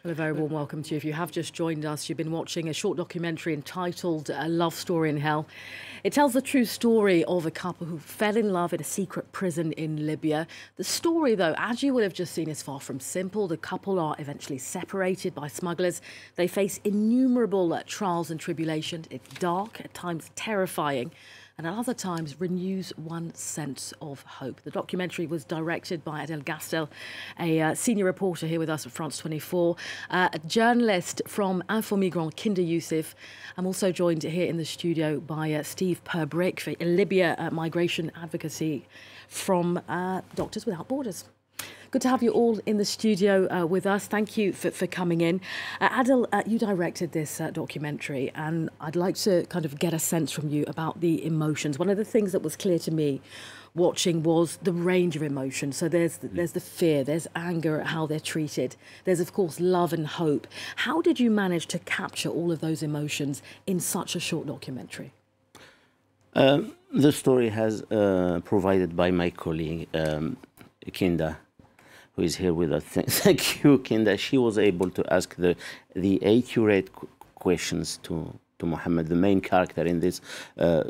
Well, a very warm welcome to you. If you have just joined us, you've been watching a short documentary entitled A Love Story in Hell. It tells the true story of a couple who fell in love in a secret prison in Libya. The story, though, as you will have just seen, is far from simple. The couple are eventually separated by smugglers. They face innumerable trials and tribulations. It's dark, at times terrifying, and at other times renews one's sense of hope. The documentary was directed by Adel Gastel, a senior reporter here with us at France 24, a journalist from Info Migrants, Kinder Youssef. I'm also joined here in the studio by Steve Perbrick, for Libya migration advocacy from Doctors Without Borders. Good to have you all in the studio with us. Thank you for coming in. Adel, you directed this documentary, and I'd like to kind of get a sense from you about the emotions. One of the things that was clear to me watching was the range of emotions. So there's the fear, there's anger at how they're treated. There's, of course, love and hope. How did you manage to capture all of those emotions in such a short documentary? The story has provided by my colleague, Kinda, who is here with us. Thank you, Kinda. She was able to ask the accurate questions to Mohammed, the main character in this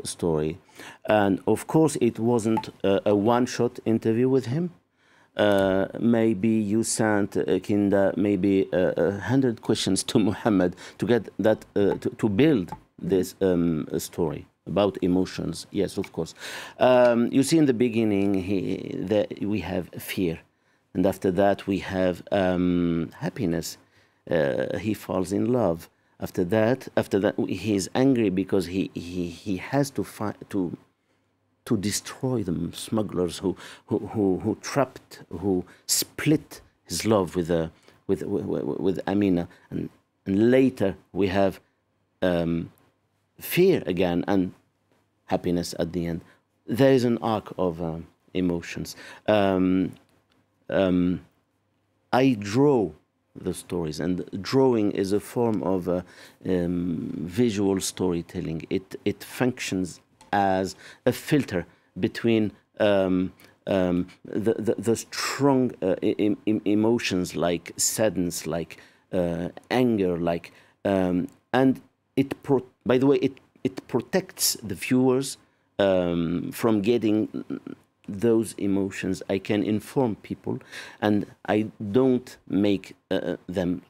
story. And of course, it wasn't a one-shot interview with him. Maybe you sent, Kinda, maybe 100 questions to Mohammed to get that, to build this story about emotions. Yes, of course. You see, in the beginning, we have fear. And after that, we have happiness. He falls in love. After that, he is angry because he has to fight to destroy the smugglers who trapped, who split his love with Amina. And later we have fear again and happiness at the end. There is an arc of emotions. I draw the stories, and drawing is a form of visual storytelling. It functions as a filter between the strong emotions like sadness, like anger, like and by the way, it protects the viewers from getting those emotions. I can inform people, and I don't make them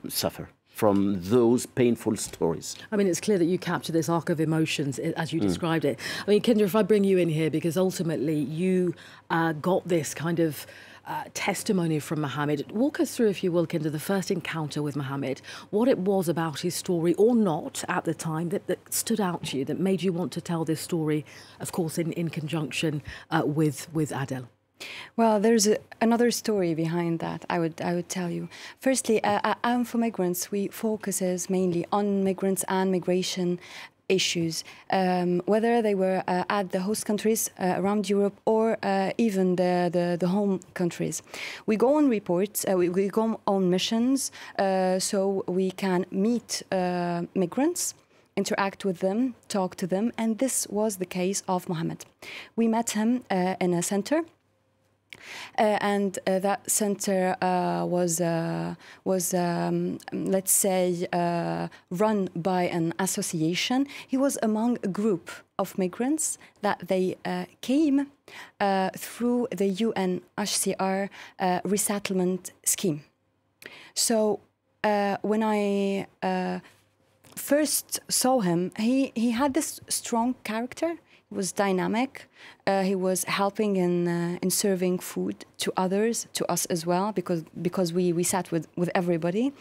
suffer from those painful stories. I mean, it's clear that you capture this arc of emotions as you described it. I mean, Kinder, if I bring you in here, because ultimately you got this kind of testimony from Mohammed. Walk us through, if you will, Kinder, the first encounter with Mohammed, what it was about his story, or not at the time, that stood out to you, that made you want to tell this story, of course, in conjunction with Adel. Well, there's another story behind that, I would tell you. Firstly, Info Migrants, we focuses mainly on migrants and migration issues, whether they were at the host countries around Europe or even the home countries. We go on reports, we go on missions, so we can meet migrants, interact with them, talk to them, and this was the case of Mohammed. We met him in a center. And that center was let's say, run by an association. He was among a group of migrants that they came through the UNHCR resettlement scheme. So when I first saw him, he had this strong character. He was dynamic. He was helping in serving food to others, to us as well, because we sat with everybody.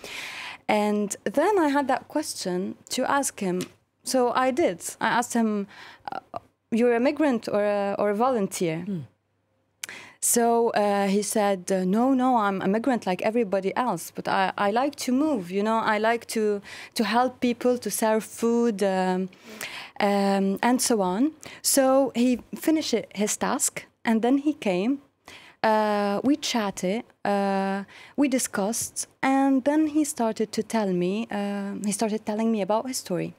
And then I had that question to ask him. So I did. I asked him, "You're a migrant or a volunteer?" So he said, no, I'm a migrant like everybody else, but I like to move, you know, I like to help people, to serve food, and so on. So he finished his task, and then he came, we chatted, we discussed, and then he started to tell me, he started telling me about his story.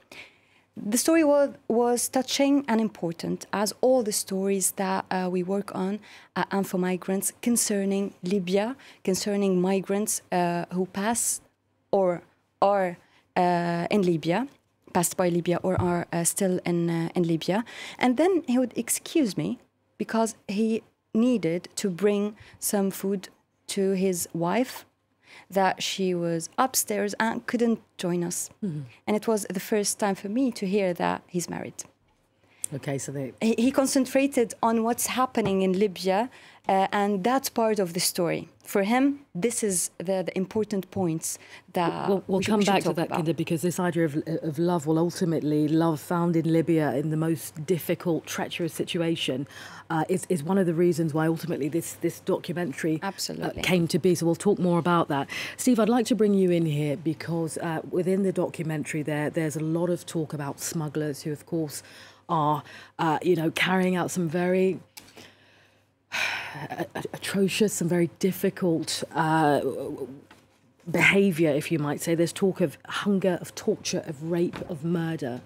the story was touching and important, as all the stories that we work on at Info Migrants concerning Libya, concerning migrants who pass or are in Libya, passed by Libya or are still in Libya. And then he would excuse me because he needed to bring some food to his wife, that she was upstairs and couldn't join us. And it was the first time for me to hear that he's married. Okay, so he concentrated on what's happening in Libya, and that's part of the story. For him, this is the important points that we'll come back to that, Kinda, because this idea of love, well, ultimately, love found in Libya in the most difficult, treacherous situation is one of the reasons why ultimately this documentary came to be. So we'll talk more about that. Steve, I'd like to bring you in here because within the documentary there's a lot of talk about smugglers who, of course, are, carrying out some very atrocious, some very difficult behaviour, if you might say. There's talk of hunger, of torture, of rape, of murder.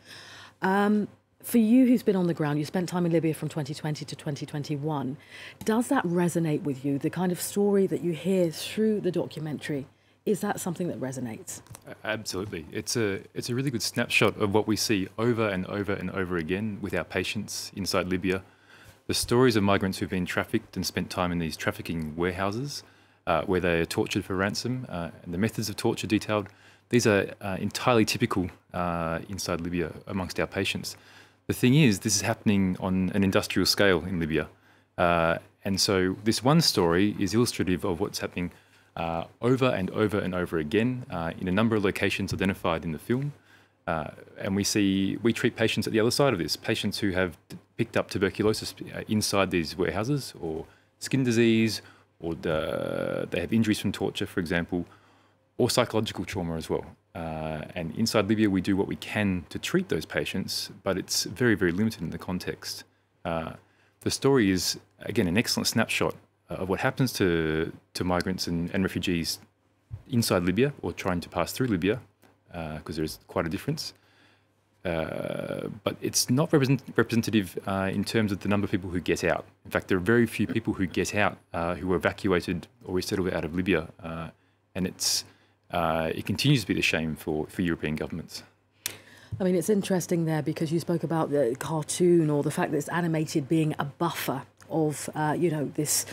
For you, who's been on the ground, you spent time in Libya from 2020 to 2021. Does that resonate with you? The kind of story that you hear through the documentary, is that something that resonates? Absolutely. It's a really good snapshot of what we see over and over and over again with our patients inside Libya. The stories of migrants who've been trafficked and spent time in these trafficking warehouses where they are tortured for ransom, and the methods of torture detailed, these are entirely typical inside Libya amongst our patients. The thing is, this is happening on an industrial scale in Libya. And so this one story is illustrative of what's happening over and over and over again in a number of locations identified in the film. And we treat patients at the other side of this, patients who have picked up tuberculosis inside these warehouses, or skin disease, or they have injuries from torture, for example, or psychological trauma as well. And inside Libya, we do what we can to treat those patients, but it's very, very limited in the context. The story is, again, an excellent snapshot of what happens to migrants and refugees inside Libya, or trying to pass through Libya, because there's quite a difference. But it's not representative in terms of the number of people who get out. In fact, there are very few people who get out who were evacuated or resettled out of Libya, and it continues to be the shame for European governments. I mean, it's interesting there because you spoke about the cartoon, or the fact that it's animated, being a buffer of, this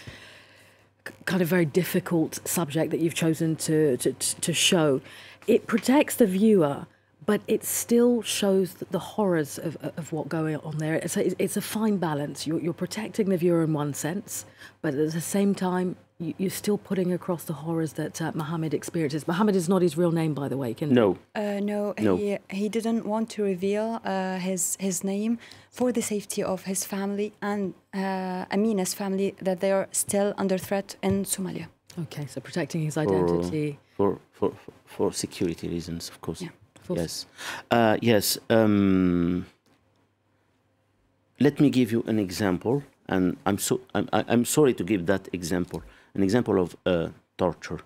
kind of very difficult subject that you've chosen to show. It protects the viewer, but it still shows the horrors of what going on there. It's a fine balance. You're protecting the viewer in one sense, but at the same time, you're still putting across the horrors that Mohammed experiences. Mohammed is not his real name, by the way. No. No. He didn't want to reveal his name for the safety of his family and Amina's family, that they are still under threat in Somalia. Okay, so protecting his identity. For security reasons, of course. Yeah. Yes. Yes. Let me give you an example, and I'm sorry to give that example. An example of torture.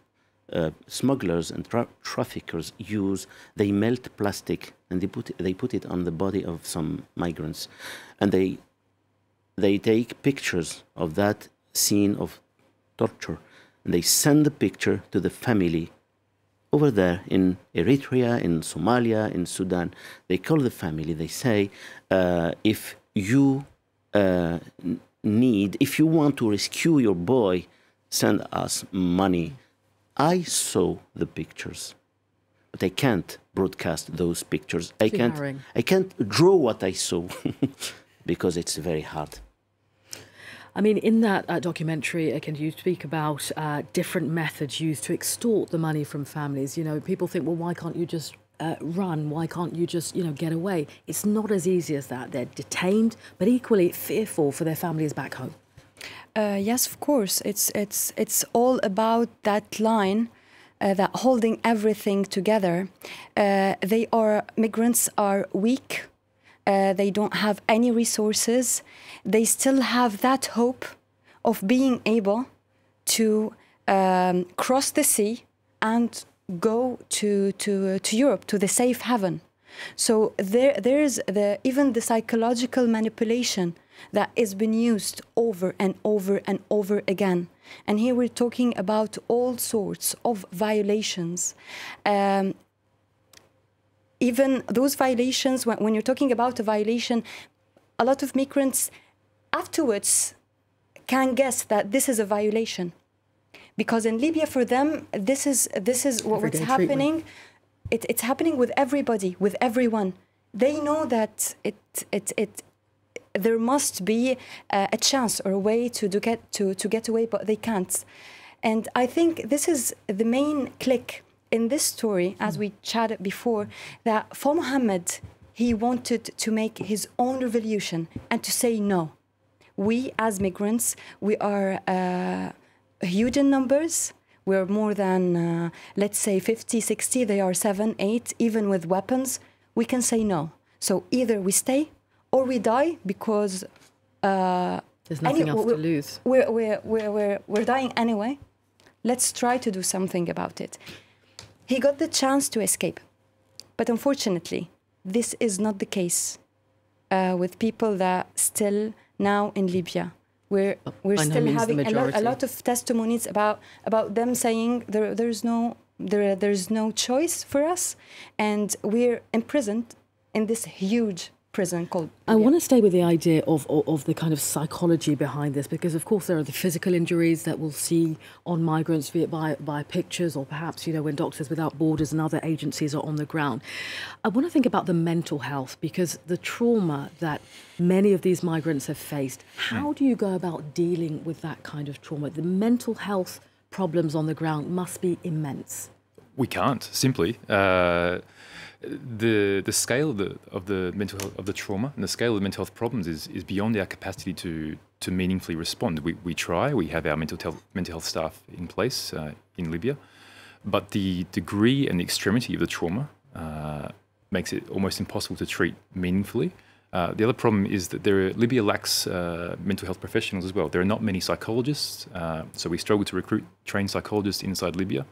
Smugglers and traffickers they melt plastic and they put it on the body of some migrants, and they take pictures of that scene of torture, and they send the picture to the family over there in Eritrea, in Somalia, in Sudan. They call the family. They say, if you want to rescue your boy, send us money. I saw the pictures, but I can't broadcast those pictures. I can't draw what I saw because it's very hard. I mean, in that documentary, can you speak about different methods used to extort the money from families? People think, well, why can't you just run? Why can't you just, get away? It's not as easy as that. They're detained, but equally fearful for their families back home. Yes, of course. It's all about that line, that holding everything together. Migrants are weak. They don't have any resources. They still have that hope of being able to cross the sea and go to Europe, to the safe haven. So there's even the psychological manipulation that has been used over and over and over again. And here we're talking about all sorts of violations. Even those violations, when you're talking about a violation, a lot of migrants afterwards can guess that this is a violation. Because in Libya, for them, this is what's happening. It's happening with everybody, with everyone. They know that there must be a chance or a way to get away, but they can't. And I think this is the main click in this story, as we chatted before, that for Mohammed, he wanted to make his own revolution and to say no. We, as migrants, we are huge in numbers. We're more than, let's say, 50, 60. They are 7, 8, even with weapons. We can say no. So either we stay or we die, because there's nothing else to lose. We're dying anyway. Let's try to do something about it. He got the chance to escape. But unfortunately, this is not the case with people that still now in Libya. We're still having a lot of testimonies about them saying there's no choice for us, and we're imprisoned in this huge prison called Libya. I want to stay with the idea of the kind of psychology behind this, because of course there are the physical injuries that we'll see on migrants, be it by pictures or perhaps, you know, when Doctors Without Borders and other agencies are on the ground. I want to think about the mental health, because the trauma that many of these migrants have faced, how do you go about dealing with that kind of trauma? The mental health problems on the ground must be immense. We can't, simply. The scale of the mental health, of the trauma, and the scale of the mental health problems is beyond our capacity to meaningfully respond. We try. We have our mental health staff in place in Libya, but the degree and the extremity of the trauma makes it almost impossible to treat meaningfully. The other problem is that Libya lacks mental health professionals as well. There are not many psychologists, so we struggle to recruit trained psychologists inside Libya.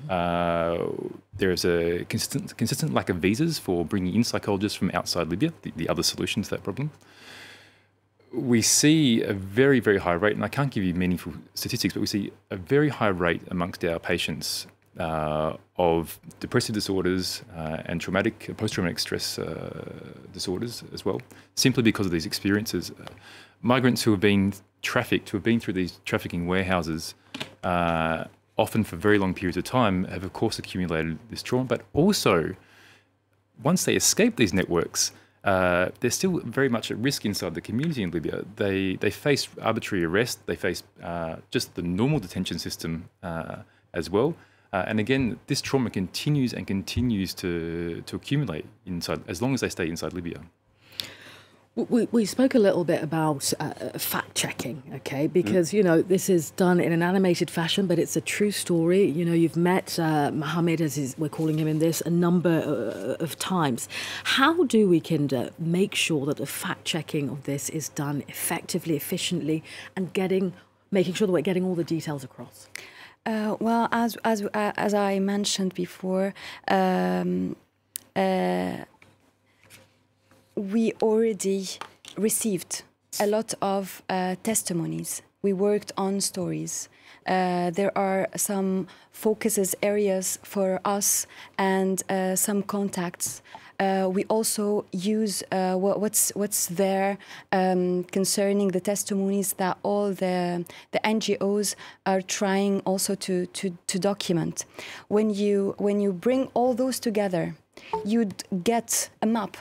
There is a consistent lack of visas for bringing in psychologists from outside Libya, the other solution to that problem. We see a very, very high rate, and I can't give you meaningful statistics, but we see a very high rate amongst our patients of depressive disorders and post-traumatic stress disorders as well, simply because of these experiences. Migrants who have been trafficked, who have been through these trafficking warehouses, often for very long periods of time, have of course accumulated this trauma, but also once they escape these networks, they're still very much at risk inside the community in Libya. They face arbitrary arrest, they face just the normal detention system as well. And again, this trauma continues and continues to accumulate inside, as long as they stay inside Libya. We spoke a little bit about fact-checking, okay? Because, you know, this is done in an animated fashion, but it's a true story. You know, you've met Mohammed, we're calling him in this, a number of times. How do we, Kinder, make sure that the fact-checking of this is done effectively, efficiently, and making sure that we're getting all the details across? Well, as I mentioned before, we already received a lot of testimonies. We worked on stories. There are some focuses areas for us and some contacts. We also use what's there concerning the testimonies that all the NGOs are trying also to document. When you bring all those together, you'd get a map,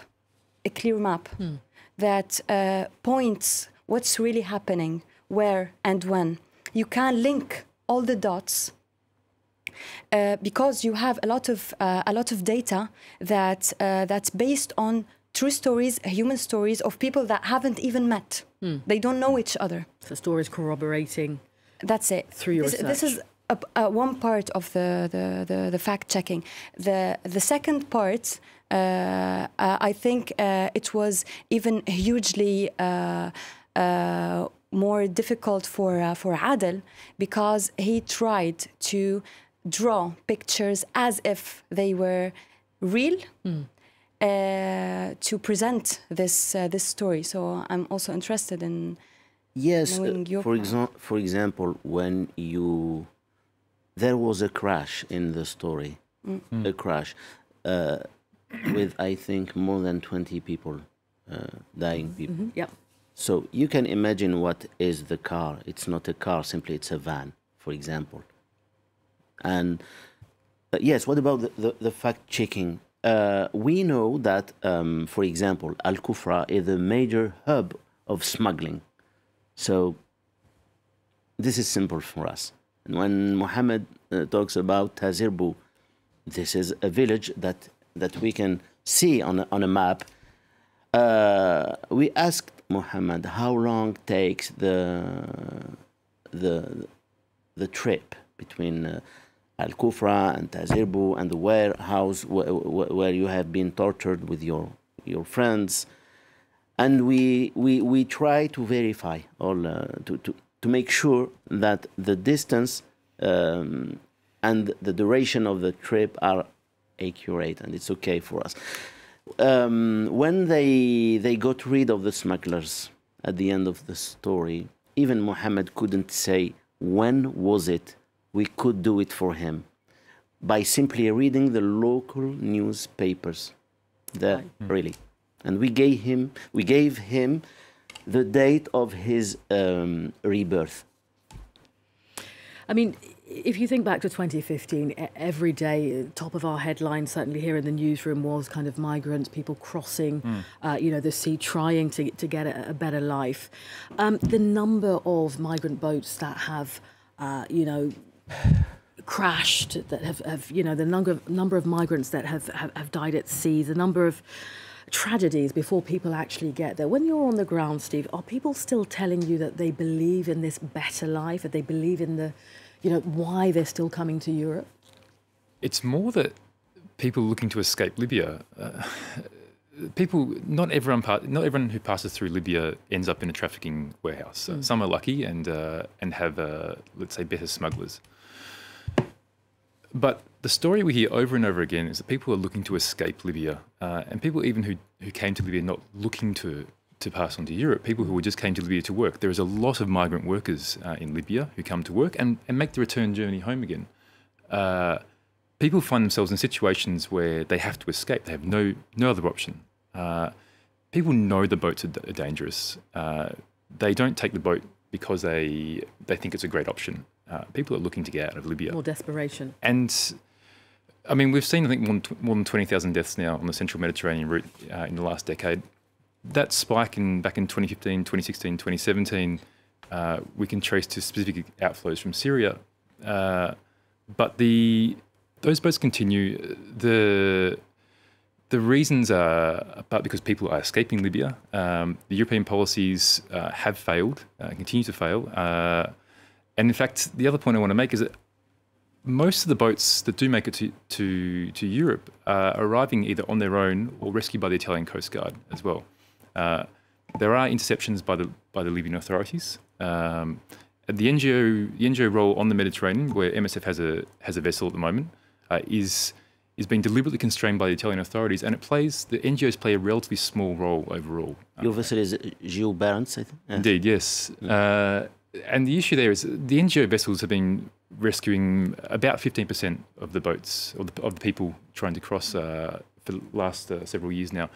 a clear map that points what's really happening, where and when. You can link all the dots because you have a lot of data that's based on true stories, human stories of people that haven't even met. They don't know each other. So stories corroborating. That's it. Through your research. This is one part of the fact checking. The second part, I think it was even hugely more difficult for Adel, because he tried to draw pictures as if they were real, to present this this story. So I'm also interested in knowing your for example, when there was a crash in the story, a crash with I think more than 20 people, dying people. Yep. So you can imagine what is the car. It's not a car, simply it's a van, for example. And yes, what about the fact-checking? We know that, for example, Al-Kufra is a major hub of smuggling. So this is simple for us. And when Mohammed talks about Tazirbu, this is a village that we can see on a map. We asked Mohammed how long takes the trip between Al-Kufra and Tazirbu and the warehouse where you have been tortured with your friends, and we try to verify all to make sure that the distance and the duration of the trip are accurate and it's okay for us. When they got rid of the smugglers at the end of the story, even Mohammed couldn't say when was it. We could do it for him by simply reading the local newspapers. Really, and we gave him the date of his rebirth. I mean, if you think back to 2015, every day, top of our headlines, certainly here in the newsroom, was kind of migrants, people crossing, the sea, trying to get a better life. The number of migrant boats that have, crashed, that have the number of migrants that have died at sea, the number of tragedies before people actually get there. When you're on the ground, Steve, are people still telling you that they believe in this better life, that they believe in the, why they're still coming to Europe? It's more that people looking to escape Libya, not everyone who passes through Libya ends up in a trafficking warehouse. Some are lucky and have, let's say, better smugglers. But the story we hear over and over again is that people are looking to escape Libya, and people even who came to Libya not looking to pass on to Europe, people who just came to Libya to work. There is a lot of migrant workers in Libya who come to work and make the return journey home again. People find themselves in situations where they have to escape. They have no other option. People know the boats are dangerous. They don't take the boat because they think it's a great option. People are looking to get out of Libya. More desperation. And, I mean, we've seen, I think, more than 20,000 deaths now on the central Mediterranean route in the last decade. That spike back in 2015, 2016, 2017, we can trace to specific outflows from Syria. But those boats continue. The reasons are because people are escaping Libya. The European policies have failed, continue to fail. And in fact, the other point I want to make is that most of the boats that do make it to Europe are arriving either on their own or rescued by the Italian Coast Guard as well. There are interceptions by the Libyan authorities. The NGO role on the Mediterranean, where MSF has a vessel at the moment, is being deliberately constrained by the Italian authorities, and the NGOs play a relatively small role overall. Your vessel is Gilles Barents, I think? Indeed, yes. And the issue there is the NGO vessels have been rescuing about 15% of the boats, or of the people trying to cross for the last several years now.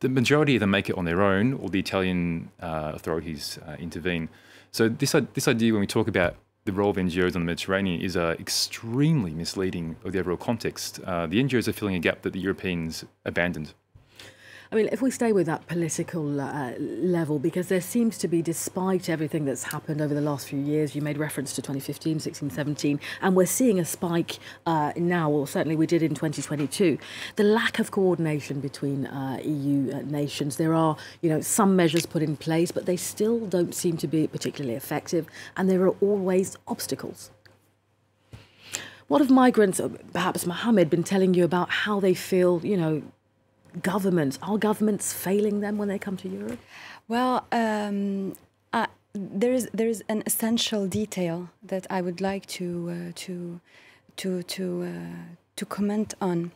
The majority of them make it on their own, or the Italian authorities intervene. So this idea, when we talk about the role of NGOs on the Mediterranean, is extremely misleading of the overall context. The NGOs are filling a gap that the Europeans abandoned. I mean, if we stay with that political level, because there seems to be, despite everything that's happened over the last few years, you made reference to 2015, 16, 17, and we're seeing a spike now, or certainly we did in 2022, the lack of coordination between EU nations. There are, some measures put in place, but they still don't seem to be particularly effective, and there are always obstacles. What have migrants, perhaps Mohammed, been telling you about how they feel, are governments failing them when they come to Europe? Well, there is an essential detail that I would like to comment on.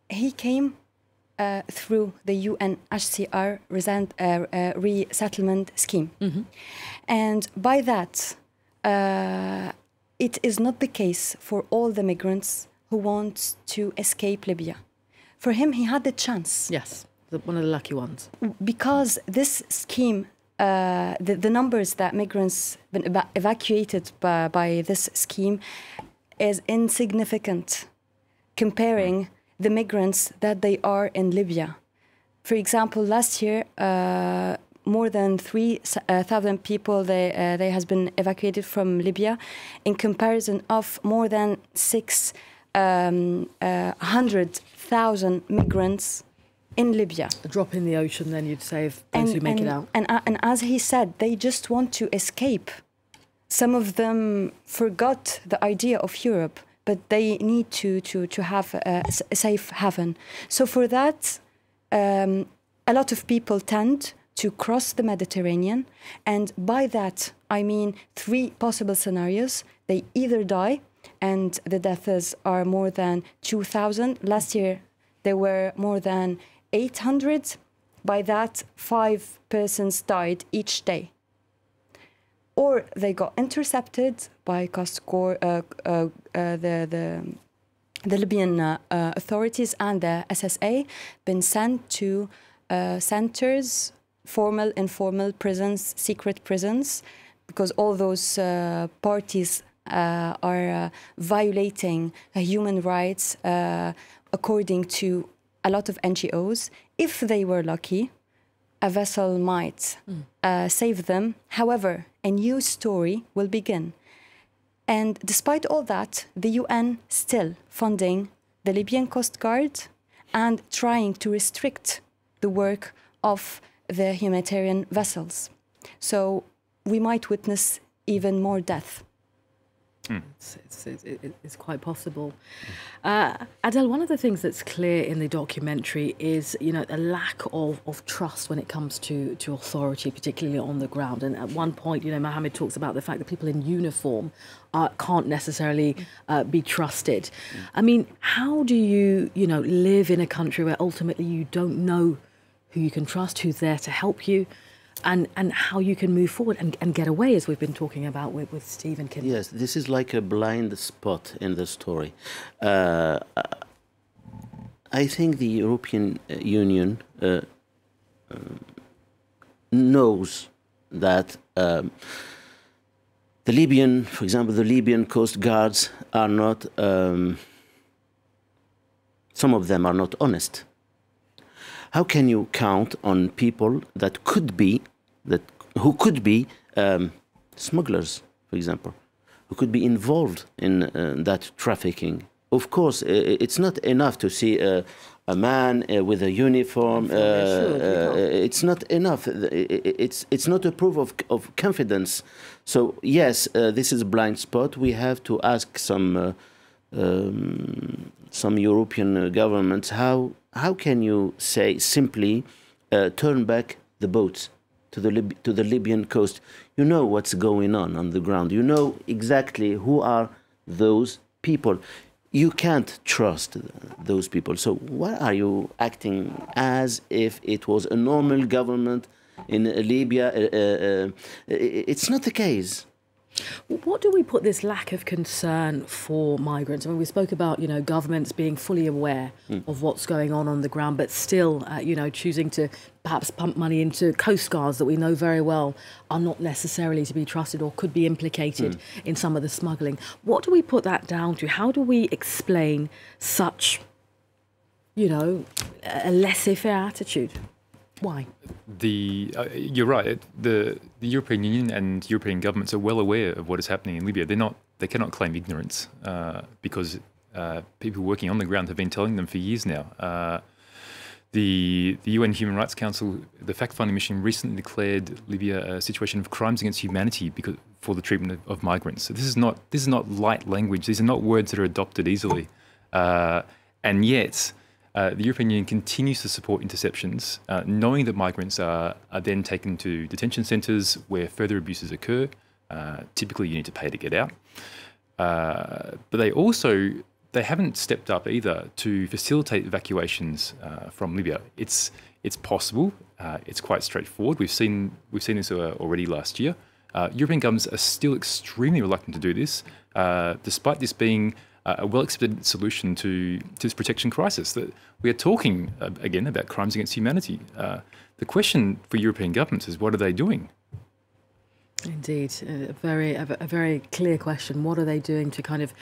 He came through the UNHCR resettlement scheme. And by that, it is not the case for all the migrants who want to escape Libya. For him, he had the chance. Yes, one of the lucky ones. Because this scheme, the numbers that migrants been evacuated by this scheme is insignificant comparing the migrants that they are in Libya. For example, last year, more than 3,000 people they has been evacuated from Libya, in comparison of more than 600,000 migrants in Libya. A drop in the ocean, then you'd say, of those who make it out. And as he said, they just want to escape. Some of them forgot the idea of Europe, but they need to have a safe haven. So for that, a lot of people tend to cross the Mediterranean. And by that, I mean 3 possible scenarios. They either die, and the deaths are more than 2,000. Last year, there were more than 800. By that, 5 persons died each day. Or they got intercepted by the Libyan authorities and the SSA, been sent to centers, formal, informal prisons, secret prisons, because all those parties are violating human rights according to a lot of NGOs. If they were lucky, a vessel might save them. However, a new story will begin. And despite all that, the UN still funding the Libyan Coast Guard and trying to restrict the work of the humanitarian vessels. So we might witness even more death. It's quite possible. Adel, one of the things that's clear in the documentary is, you know, a lack of trust when it comes to authority, particularly on the ground. And at one point, you know, Mohammed talks about the fact that people in uniform can't necessarily be trusted. I mean, how do you, you know, live in a country where ultimately you don't know who you can trust, who's there to help you, and how you can move forward and get away, as we've been talking about with Steve and Kim? Yes, this is like a blind spot in the story. I think the European Union knows that the Libyan, for example, the Libyan coast guards are not, some of them are not honest. How can you count on people that who could be smugglers, for example, who could be involved in that trafficking? Of course, it's not enough to see a man with a uniform. It's not enough. It's not a proof of confidence. So yes, this is a blind spot. We have to ask some European governments, how can you say simply turn back the boats to the Libyan coast? You know what's going on the ground. You know exactly who are those people. You can't trust those people. So why are you acting as if it was a normal government in Libya? It's not the case. What do we put this lack of concern for migrants? I mean, we spoke about, you know, governments being fully aware of what's going on the ground, but still, you know, choosing to perhaps pump money into coast guards that we know very well are not necessarily to be trusted or could be implicated in some of the smuggling. What do we put that down to? How do we explain such, you know, a laissez-faire attitude? Why? You're right. The European Union and European governments are well aware of what is happening in Libya. They cannot claim ignorance because people working on the ground have been telling them for years now. The UN Human Rights Council, the fact-finding mission, recently declared Libya a situation of crimes against humanity for the treatment of migrants. So this is not light language. These are not words that are adopted easily, and yet. The European Union continues to support interceptions, knowing that migrants are then taken to detention centres where further abuses occur. Typically, you need to pay to get out. But they also they haven't stepped up either to facilitate evacuations from Libya. It's possible. It's quite straightforward. We've seen this already last year. European governments are still extremely reluctant to do this, despite this being a well-accepted solution to this protection crisis. That we are talking again about crimes against humanity. The question for European governments is, what are they doing? Indeed, a very clear question. What are they doing to kind of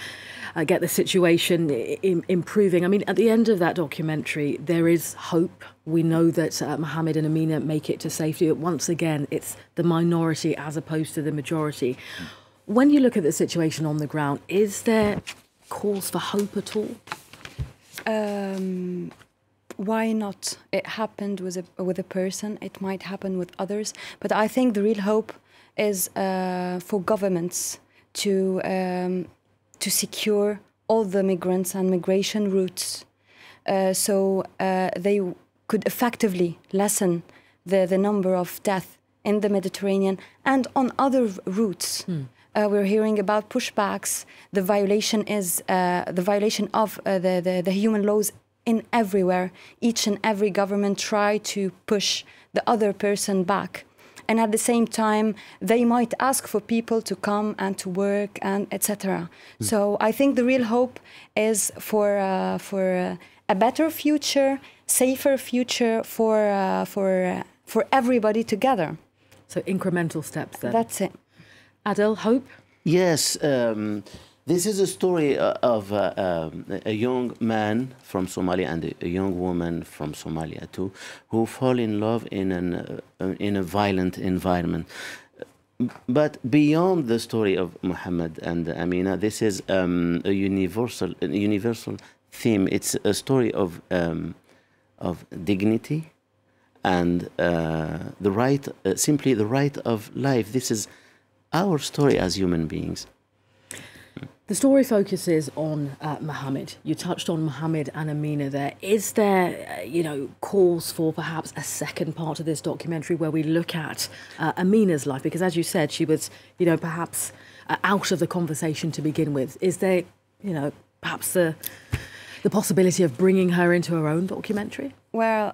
get the situation improving? I mean, at the end of that documentary, there is hope. We know that Mohammed and Amina make it to safety. But once again, it's the minority as opposed to the majority. When you look at the situation on the ground, is there cause for hope at all? Why not? It happened with a person. It might happen with others. But I think the real hope is for governments to secure all the migrants and migration routes, so they could effectively lessen the number of deaths in the Mediterranean and on other routes. We're hearing about pushbacks. The violation of the human laws in everywhere. Each and every government try to push the other person back. And at the same time, they might ask for people to come and to work and etc. So I think the real hope is for a better future, safer future for everybody together. So incremental steps then. That's it. Adel, hope? Yes. This is a story of a young man from Somalia and a young woman from Somalia too, who fall in love in a violent environment. But beyond the story of Mohammed and Amina, this is a universal theme. It's a story of dignity and the right, simply the right of life. This is our story as human beings. The story focuses on Mohammed. You touched on Mohammed and Amina there. Is there, cause for perhaps a second part of this documentary where we look at Amina's life? Because as you said, she was, perhaps out of the conversation to begin with. Is there, perhaps the possibility of bringing her into her own documentary? Well,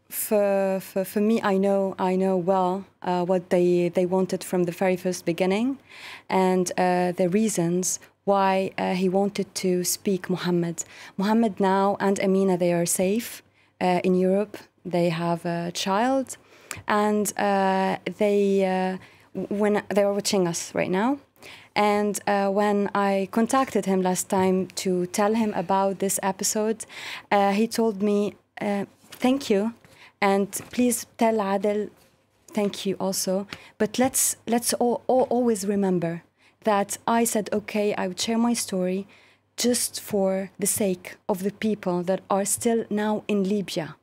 for me, I know well what they wanted from the very first beginning, and the reasons why he wanted to speak Mohammed. Mohammed now and Amina, they are safe in Europe. They have a child, and when they are watching us right now. And when I contacted him last time to tell him about this episode, he told me, "Thank you. And please tell Adel, thank you also. But let's always remember that I said, okay, I would share my story just for the sake of the people that are still now in Libya.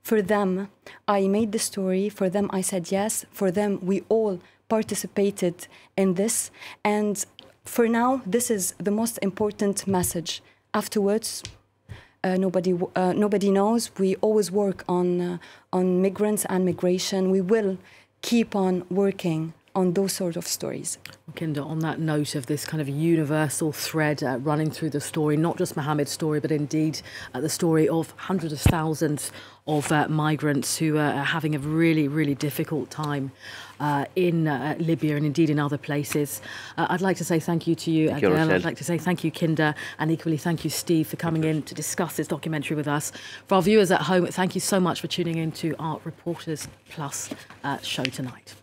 For them, I made the story. For them, I said yes. For them, we all participated in this. And for now, this is the most important message. Afterwards, nobody knows. We always work on migrants and migration. We will keep on working on those sort of stories. Kinda, on that note of this kind of universal thread running through the story, not just Mohammed's story, but indeed the story of hundreds of thousands of migrants who are having a really, really difficult time in Libya and indeed in other places. I'd like to say thank you to you, Adel. I'd like to say thank you, Kinder, and equally thank you, Steve, for coming in to discuss this documentary with us. For our viewers at home, thank you so much for tuning in to our Reporters Plus show tonight.